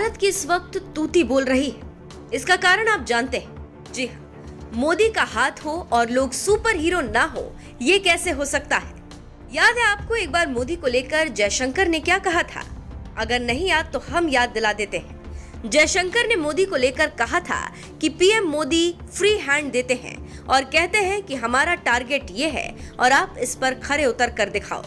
भारत की इस वक्त तूती बोल रही है। इसका कारण आप जानते हैं। जी हाँ, मोदी का हाथ हो और लोग सुपर हीरो ना हो, ये कैसे हो सकता है? याद है आपको एक बार मोदी को लेकर जयशंकर ने क्या कहा था? अगर नहीं याद तो हम याद दिला देते हैं। जयशंकर ने मोदी को लेकर कहा था कि पीएम मोदी फ्री हैंड देते हैं और कहते हैं कि हमारा टारगेट ये है और आप इस पर खरे उतर कर दिखाओ।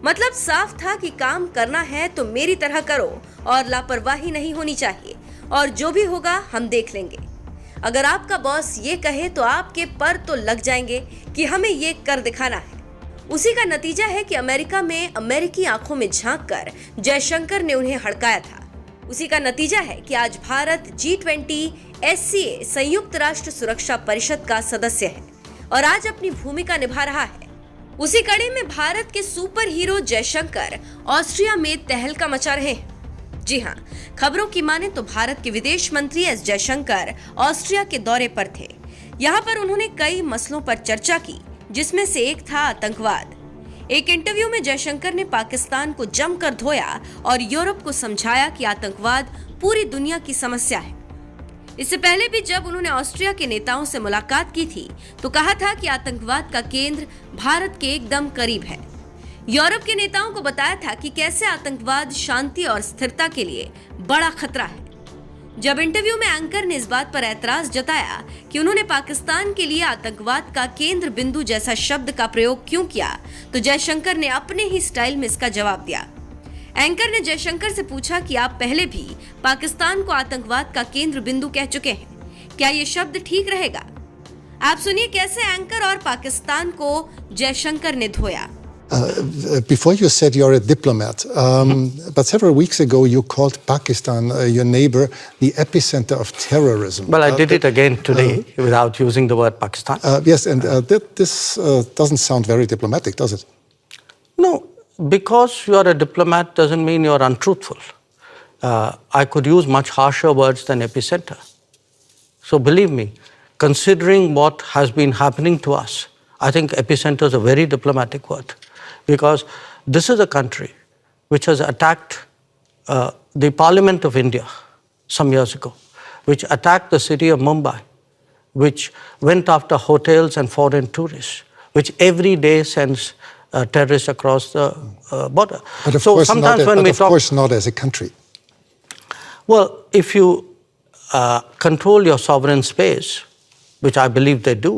मतलब साफ था कि काम करना है तो मेरी तरह करो और लापरवाही नहीं होनी चाहिए, और जो भी होगा हम देख लेंगे। अगर आपका बॉस ये कहे तो आपके पर तो लग जाएंगे कि हमें ये कर दिखाना है। उसी का नतीजा है कि अमेरिका में अमेरिकी आंखों में झांक कर जयशंकर ने उन्हें हड़काया था। उसी का नतीजा है कि आज भारत G20 SCA संयुक्त राष्ट्र सुरक्षा परिषद का सदस्य है और आज अपनी भूमिका निभा रहा है। उसी कड़ी में भारत के सुपर हीरो जयशंकर ऑस्ट्रिया में तहलका मचा रहे हैं। जी हाँ, खबरों की माने तो भारत के विदेश मंत्री एस जयशंकर ऑस्ट्रिया के दौरे पर थे। यहाँ पर उन्होंने कई मसलों पर चर्चा की, जिसमें से एक था आतंकवाद। एक इंटरव्यू में जयशंकर ने पाकिस्तान को जमकर धोया और यूरोप को समझाया कि आतंकवाद पूरी दुनिया की समस्या है। इससे पहले भी जब उन्होंने ऑस्ट्रिया के नेताओं से मुलाकात की थी तो कहा था कि आतंकवाद का केंद्र भारत के एकदम करीब है। यूरोप के नेताओं को बताया था कि कैसे आतंकवाद शांति और स्थिरता के लिए बड़ा खतरा है। जब इंटरव्यू में एंकर ने इस बात पर एतराज जताया कि उन्होंने पाकिस्तान के लिए आतंकवाद का केंद्र बिंदु जैसा शब्द का प्रयोग क्यों किया, तो जयशंकर ने अपने ही स्टाइल में इसका जवाब दिया। एंकर ने जयशंकर से पूछा कि आप पहले भी पाकिस्तान को आतंकवाद का केंद्र बिंदु कह चुके हैं, क्या ये शब्द ठीक रहेगा? आप सुनिए कैसे एंकर और पाकिस्तान को जयशंकर ने धोया। Before you said you're a diplomat, but several weeks ago you called Pakistan, your neighbor, the epicenter of terrorism. Well, I did it again today without using the word Pakistan. Yes, and this doesn't sound very diplomatic, does it? No, because you are a diplomat doesn't mean you are untruthful. I could use much harsher words than epicenter. So believe me, considering what has been happening to us, I think epicenter is a very diplomatic word. Because this is a country which has attacked the Parliament of India some years ago, which attacked the city of Mumbai, which went after hotels and foreign tourists, which every day sends terrorists across the border. But of so course, sometimes not, when but we of talk, course not as a country. Well, if you control your sovereign space, which I believe they do,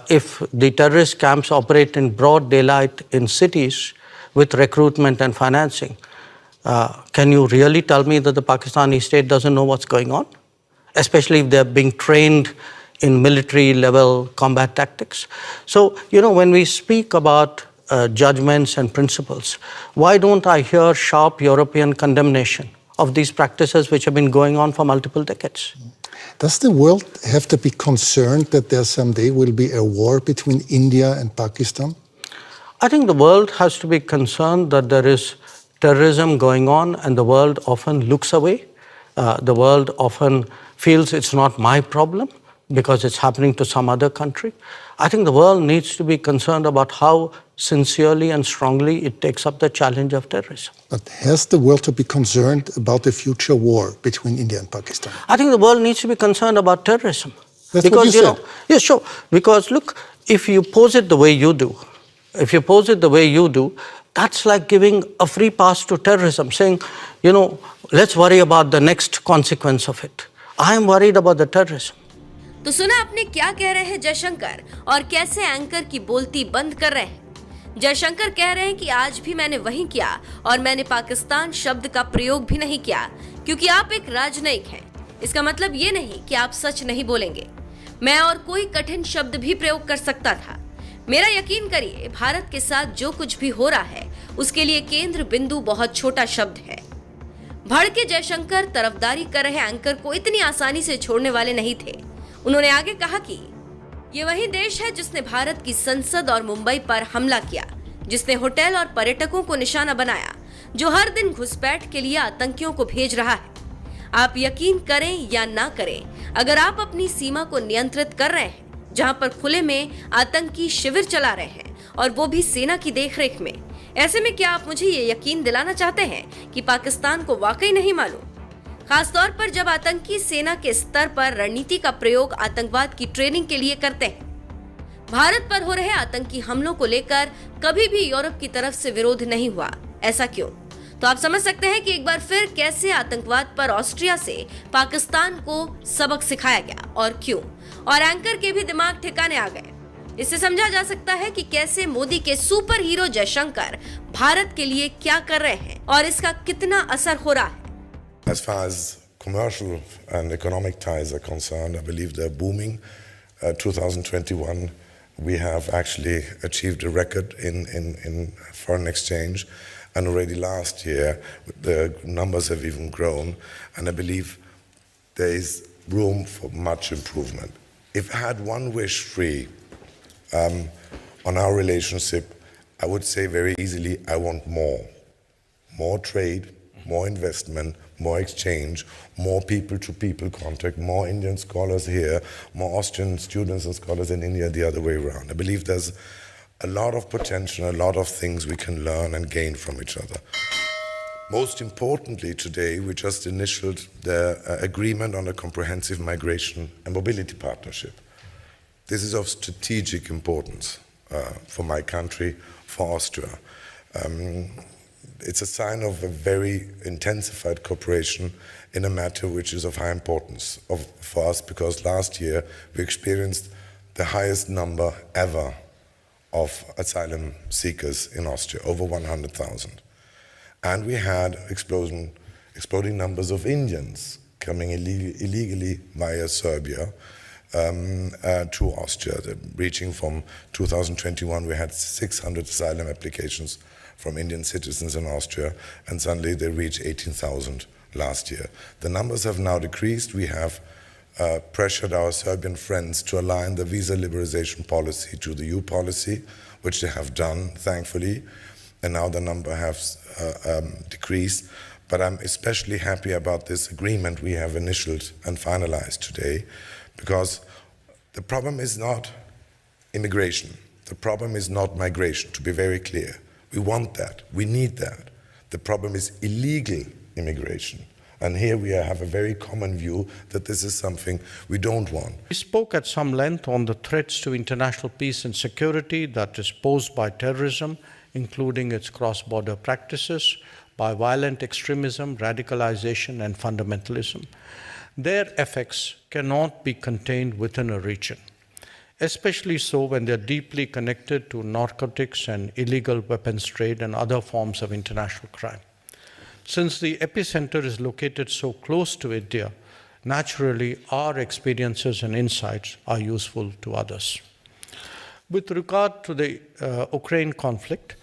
if the terrorist camps operate in broad daylight in cities with recruitment and financing, can you really tell me that the Pakistani state doesn't know what's going on? Especially if they're being trained in military level combat tactics. So, when we speak about judgments and principles, why don't I hear sharp European condemnation of these practices which have been going on for multiple decades? Does the world have to be concerned that there someday will be a war between India and Pakistan? I think the world has to be concerned that there is terrorism going on and the world often looks away. The world often feels it's not my problem because it's happening to some other country. I think the world needs to be concerned about how sincerely and strongly it takes up the challenge of terrorism. But has the world to be concerned about the future war between India and Pakistan? I think the world needs to be concerned about terrorism. That's because, what you said. Yeah, sure. Because look, if you pose it the way you do, that's like giving a free pass to terrorism, saying, let's worry about the next consequence of it. I am worried about the terrorism. तो सुना आपने क्या कह रहे हैं जयशंकर और कैसे anchor की बोलती बंद कर रहे हैं। जयशंकर कह रहे हैं कि आज भी मैंने वही किया और मैंने पाकिस्तान शब्द का प्रयोग भी नहीं किया क्योंकि आप एक राजनयिक हैं। इसका मतलब ये नहीं कि आप सच नहीं बोलेंगे। मैं और कोई कठिन शब्द भी प्रयोग कर सकता था। मेरा यकीन करिए, भारत के साथ जो कुछ भी हो रहा है उसके लिए केंद्र बिंदु बहुत छोटा शब्द है। भड़के जयशंकर तरफदारी कर रहे एंकर को इतनी आसानी से छोड़ने वाले नहीं थे। उन्होंने आगे कहा कि ये वही देश है जिसने भारत की संसद और मुंबई पर हमला किया, जिसने होटल और पर्यटकों को निशाना बनाया, जो हर दिन घुसपैठ के लिए आतंकियों को भेज रहा है। आप यकीन करें या ना करें, अगर आप अपनी सीमा को नियंत्रित कर रहे हैं, जहां पर खुले में आतंकी शिविर चला रहे हैं और वो भी सेना की देखरेख में, ऐसे में क्या आप मुझे ये यकीन दिलाना चाहते हैं कि पाकिस्तान को वाकई नहीं मालूम? खासतौर पर जब आतंकी सेना के स्तर पर रणनीति का प्रयोग आतंकवाद की ट्रेनिंग के लिए करते हैं। भारत पर हो रहे आतंकी हमलों को लेकर कभी भी यूरोप की तरफ से विरोध नहीं हुआ। ऐसा क्यों? तो आप समझ सकते हैं कि एक बार फिर कैसे आतंकवाद पर ऑस्ट्रिया से पाकिस्तान को सबक सिखाया गया और क्यों, और एंकर के भी दिमाग ठिकाने आ गए। इससे समझा जा सकता है कि कैसे मोदी के सुपर हीरो जयशंकर भारत के लिए क्या कर रहे हैं और इसका कितना असर हो रहा है। As far as commercial and economic ties are concerned, I believe they're booming. 2021, we have actually achieved a record in foreign exchange, and already last year the numbers have even grown, and I believe there is room for much improvement. If I had one wish free on our relationship, I would say very easily, I want more trade, more investment, more exchange, more people-to-people contact, more Indian scholars here, more Austrian students and scholars in India, the other way around. I believe there's a lot of potential, a lot of things we can learn and gain from each other. Most importantly, today, we just initialed the agreement on a comprehensive migration and mobility partnership. This is of strategic importance for my country, for Austria. It's a sign of a very intensified cooperation in a matter which is of high importance for us, because last year we experienced the highest number ever of asylum seekers in Austria, over 100,000. And we had exploding numbers of Indians coming illegally via Serbia to Austria. Reaching from 2021, we had 600 asylum applications from Indian citizens in Austria, and suddenly they reached 18,000 last year. The numbers have now decreased. We have pressured our Serbian friends to align the visa liberalization policy to the EU policy, which they have done, thankfully, and now the number has decreased. But I'm especially happy about this agreement we have initialed and finalized today, because the problem is not immigration. The problem is not migration, to be very clear. We want that. We need that. The problem is illegal immigration. And here we have a very common view that this is something we don't want. We spoke at some length on the threats to international peace and security that is posed by terrorism, including its cross-border practices, by violent extremism, radicalization, and fundamentalism. Their effects cannot be contained within a region, especially so when they're deeply connected to narcotics and illegal weapons trade and other forms of international crime. Since the epicenter is located so close to India, naturally our experiences and insights are useful to others. With regard to the Ukraine conflict,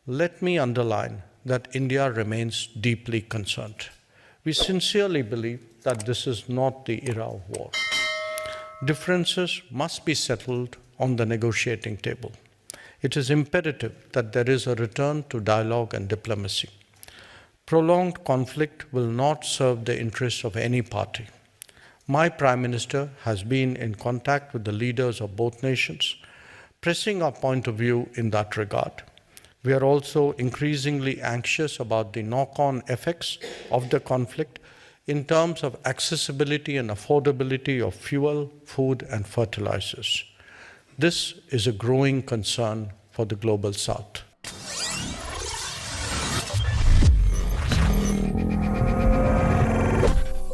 let me underline that India remains deeply concerned. We sincerely believe that this is not the era of war. Differences must be settled on the negotiating table. It is imperative that there is a return to dialogue and diplomacy. Prolonged conflict will not serve the interests of any party. My Prime Minister has been in contact with the leaders of both nations, pressing our point of view in that regard. We are also increasingly anxious about the knock-on effects of the conflict in terms of accessibility and affordability of fuel, food, and fertilizers. This is a growing concern for the Global South.